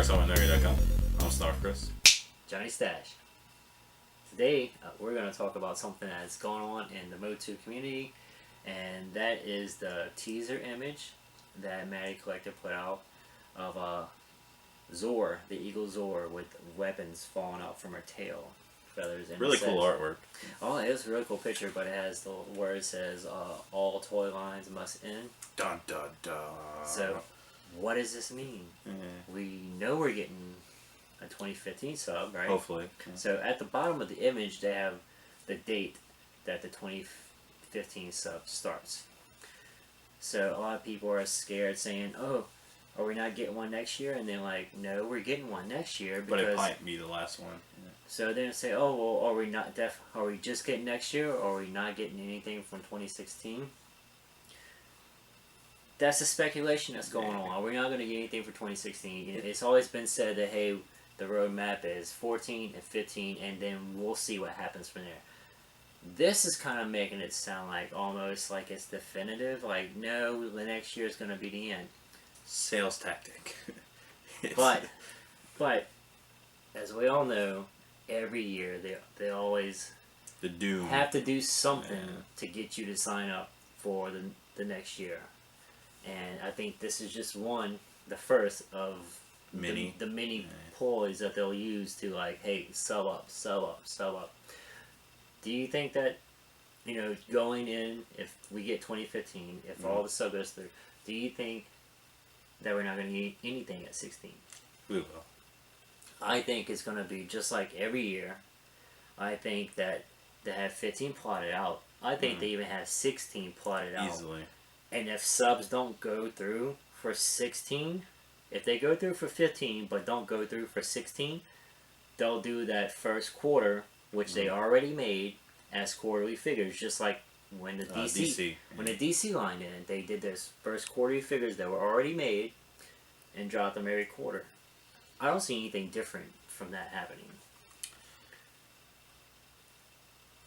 SomewhatNerdy.com. I'm Snarfkris. Johnnie Stache. Today, we're going to talk about something that's going on in the Motu community, and that is the teaser image that Maddie Collector put out of Zor, the eagle Zor, with weapons falling out from her tail, feathers. And Really cool artwork. Oh, it was a really cool picture, but it has the word that says, all toy lines must end. Dun dun dun. So, what does this mean? We know we're getting a 2015 sub, right? Hopefully. So at the bottom of the image, they have the date that the 2015 sub starts. So a lot of people are scared, saying, "Oh, are we not getting one next year?" And they're like, "No, we're getting one next year." Because, but it might be the last one. Yeah. So they're gonna say, "Oh, well, are we not Are we just getting next year, or are we not getting anything from 2016?" That's the speculation that's going on. We're not going to get anything for 2016. It's always been said that, hey, the roadmap is 14 and 15, and then we'll see what happens from there. This is kind of making it sound like almost like it's definitive. Like, no, the next year is going to be the end. Sales tactic. But, as we all know, every year they always have to do something to get you to sign up for the next year. And I think this is just the first of the many ploys that they'll use to, like, hey, sell up. Do you think that, going in, if we get 2015, if all the sub goes through, do you think that we're not going to get anything at 16? We will. I think it's going to be just like every year. I think that they have 15 plotted out. I think they even have 16 plotted out. Easily. And if subs don't go through for 16, if they go through for 15 but don't go through for 16, they'll do that first quarter, which they already made, as quarterly figures, just like when the DC line in, they did this first quarterly figures that were already made and dropped them every quarter. I don't see anything different from that happening.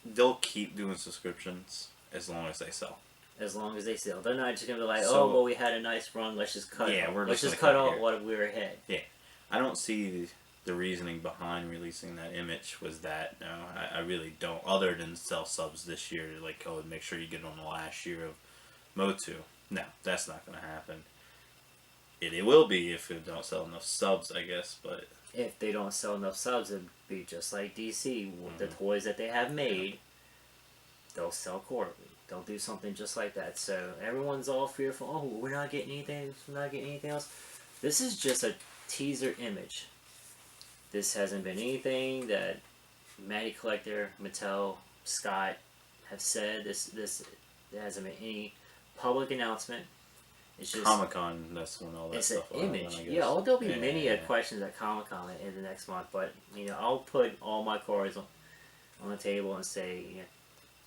They'll keep doing subscriptions as long as they sell. As long as they sell. They're not just going to be like, oh, well, we had a nice run, let's just cut let's just cut out what we were ahead. Yeah. I don't see the reasoning behind releasing that image was that. No, I really don't. Other than sell subs this year, like, oh, make sure you get on the last year of Motu. No, that's not going to happen. It will be if it don't sell enough subs, I guess, but... If they don't sell enough subs, it'd be just like DC. The toys that they have made, they'll sell quarterly. They'll do something just like that. So everyone's all fearful. Oh, we're not getting anything. We're not getting anything else. This is just a teaser image. This hasn't been anything that Maddie Collector, Mattel, Scott have said. There hasn't been any public announcement. It's just Comic-Con. That's when all that stuff. It's an image. Yeah, there'll be many questions at Comic-Con in the next month. But I'll put all my cards on the table and say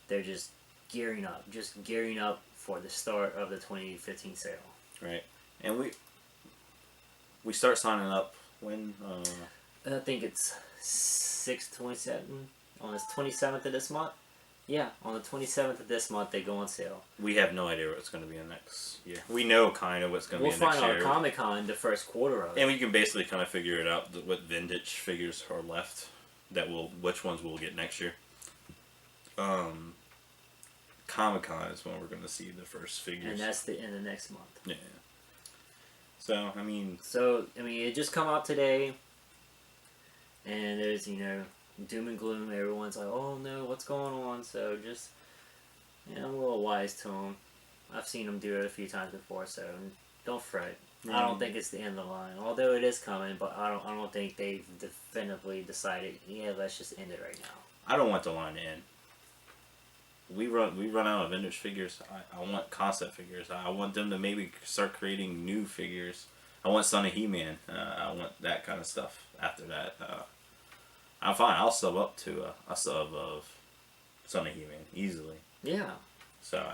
they're just gearing up for the start of the 2015 sale. Right. And we start signing up when? I think it's 6/27 on the 27th of this month. Yeah, on the 27th of this month they go on sale. We have no idea what's going to be in next year. We know kind of what's going to be in next year. We'll find out at Comic-Con the first quarter of it. And we can basically kind of figure it out, what vintage figures are left, which ones we'll get next year. Comic-Con is when we're going to see the first figures. And that's in the next month. Yeah. So, I mean... it just come out today. And there's, doom and gloom. Everyone's like, oh no, what's going on? So just, I'm a little wise to them. I've seen them do it a few times before, so don't fret. I don't think it's the end of the line. Although it is coming, but I don't think they've definitively decided, let's just end it right now. I don't want the line to end. We run out of vintage figures. I want concept figures. I want them to maybe start creating new figures. I want Son of He-Man. I want that kind of stuff after that. I'm fine. I'll sub up to a sub of Son of He-Man easily. Yeah. So,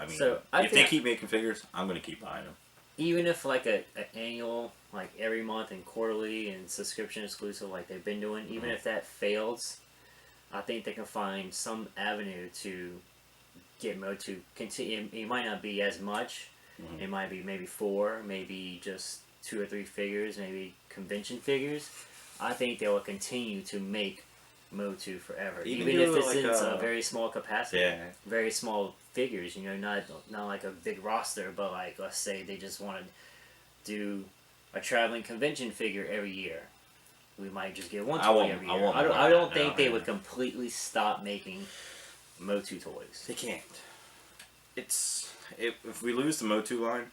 if they keep making figures, I'm going to keep buying them. Even if, like, an annual, like, every month and quarterly and subscription exclusive like they've been doing, even if that fails, I think they can find some avenue to get Motu continue. It might not be as much. It might be maybe 4, maybe just 2 or 3 figures, maybe convention figures, I think they will continue to make Motu forever, even if it's like in a very small capacity, yeah, very small figures. Not like a big roster, but like let's say they just want to do a traveling convention figure every year. We might just get one toy every year. I don't think they would completely stop making Motu toys. They can't. If we lose the Motu line,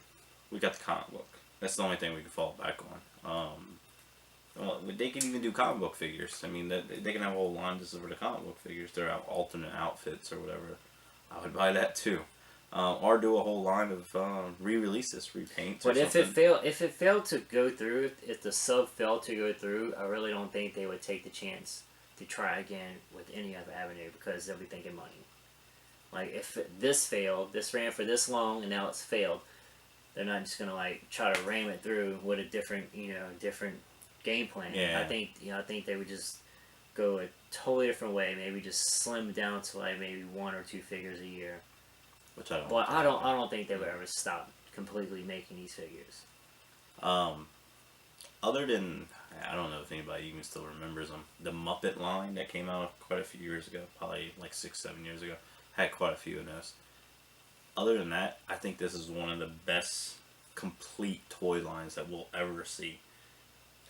we got the comic book. That's the only thing we can fall back on. Well, they can even do comic book figures. I mean, they can have a whole line just for the comic book figures. They're alternate outfits or whatever. I would buy that too. Or do a whole line of re-releases, repaints. But if it failed to go through, if the sub failed to go through, I really don't think they would take the chance to try again with any other avenue because they'll be thinking money. Like if this failed, this ran for this long and now it's failed, they're not just gonna like try to ram it through with a different game plan. Yeah. I think they would just go a totally different way. Maybe just slim down to like maybe 1 or 2 figures a year. Which I don't. But I don't think they would ever stop completely making these figures. Other than I don't know if anybody even still remembers them. The Muppet line that came out quite a few years ago, probably like 6-7 years ago, had quite a few of those. Other than that, I think this is one of the best complete toy lines that we'll ever see.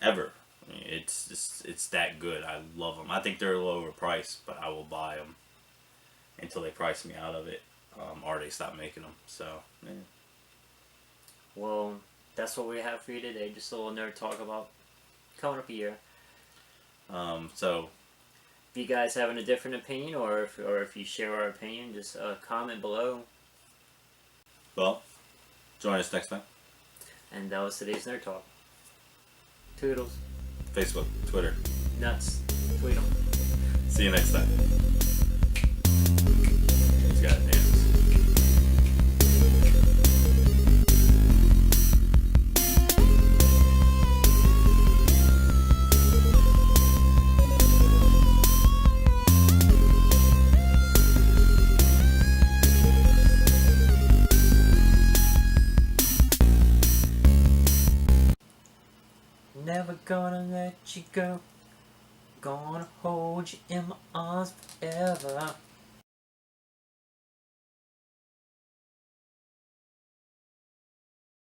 Ever. I mean, it's that good. I love them. I think they're lower price, but I will buy them until they price me out of it, or they stop making them. So, yeah. Well, that's what we have for you today. Just a little nerd talk about coming up a year. So, if you guys have a different opinion, or if you share our opinion, just comment below. Well, join us next time. And that was today's Nerd Talk. Toodles. Facebook, Twitter. Nuts. Tweet them. See you next time. He's got it, dance. Never gonna let you go. Gonna hold you in my arms forever.